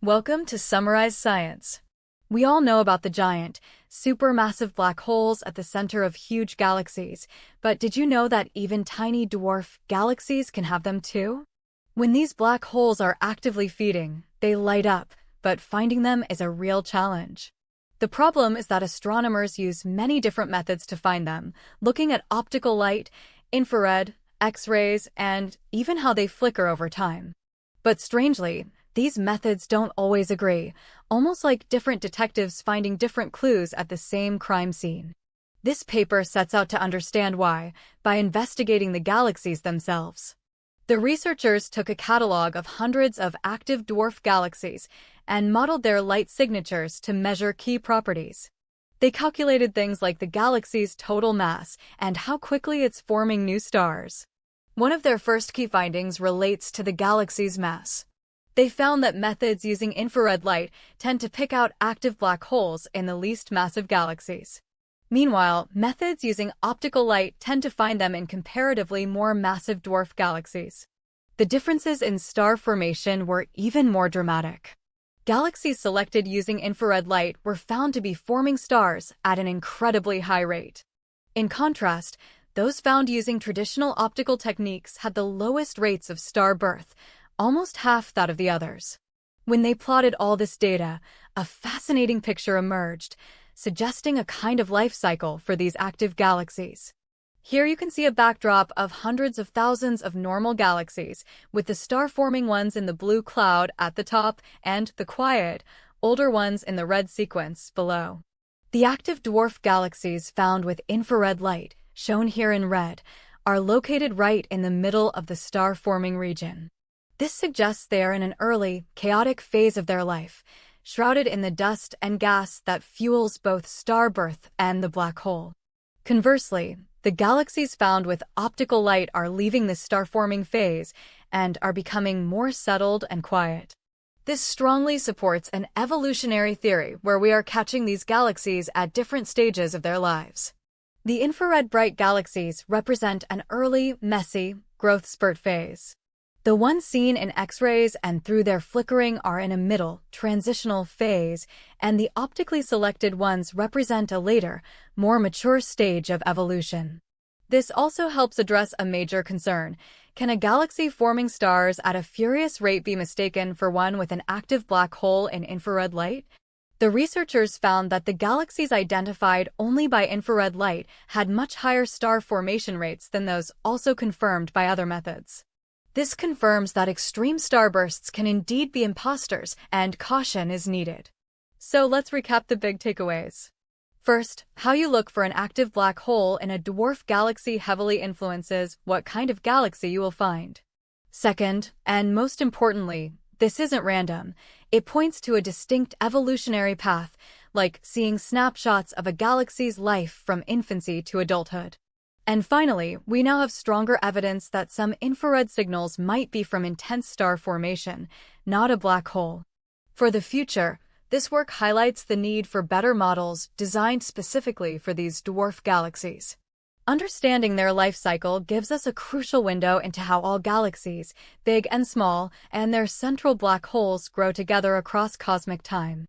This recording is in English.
Welcome to Summarize Science. We all know about the giant, supermassive black holes at the center of huge galaxies, but did you know that even tiny dwarf galaxies can have them too? When these black holes are actively feeding, they light up, but finding them is a real challenge. The problem is that astronomers use many different methods to find them, looking at optical light, infrared, X-rays, and even how they flicker over time. But strangely, these methods don't always agree, almost like different detectives finding different clues at the same crime scene. This paper sets out to understand why, by investigating the galaxies themselves. The researchers took a catalog of hundreds of active dwarf galaxies and modeled their light signatures to measure key properties. They calculated things like the galaxy's total mass and how quickly it's forming new stars. One of their first key findings relates to the galaxy's mass. They found that methods using infrared light tend to pick out active black holes in the least massive galaxies. Meanwhile, methods using optical light tend to find them in comparatively more massive dwarf galaxies. The differences in star formation were even more dramatic. Galaxies selected using infrared light were found to be forming stars at an incredibly high rate. In contrast, those found using traditional optical techniques had the lowest rates of star birth, almost half that of the others. When they plotted all this data, a fascinating picture emerged, suggesting a kind of life cycle for these active galaxies. Here you can see a backdrop of hundreds of thousands of normal galaxies, with the star-forming ones in the blue cloud at the top and the quiet, older ones in the red sequence below. The active dwarf galaxies found with infrared light, shown here in red, are located right in the middle of the star-forming region. This suggests they are in an early, chaotic phase of their life, shrouded in the dust and gas that fuels both star birth and the black hole. Conversely, the galaxies found with optical light are leaving this star-forming phase and are becoming more settled and quiet. This strongly supports an evolutionary theory where we are catching these galaxies at different stages of their lives. The infrared bright galaxies represent an early, messy, growth spurt phase. The ones seen in X-rays and through their flickering are in a middle, transitional phase, and the optically selected ones represent a later, more mature stage of evolution. This also helps address a major concern. Can a galaxy forming stars at a furious rate be mistaken for one with an active black hole in infrared light? The researchers found that the galaxies identified only by infrared light had much higher star formation rates than those also confirmed by other methods. This confirms that extreme starbursts can indeed be imposters, and caution is needed. So let's recap the big takeaways. First, how you look for an active black hole in a dwarf galaxy heavily influences what kind of galaxy you will find. Second, and most importantly, this isn't random. It points to a distinct evolutionary path, like seeing snapshots of a galaxy's life from infancy to adulthood. And finally, we now have stronger evidence that some infrared signals might be from intense star formation, not a black hole. For the future, this work highlights the need for better models designed specifically for these dwarf galaxies. Understanding their life cycle gives us a crucial window into how all galaxies, big and small, and their central black holes grow together across cosmic time.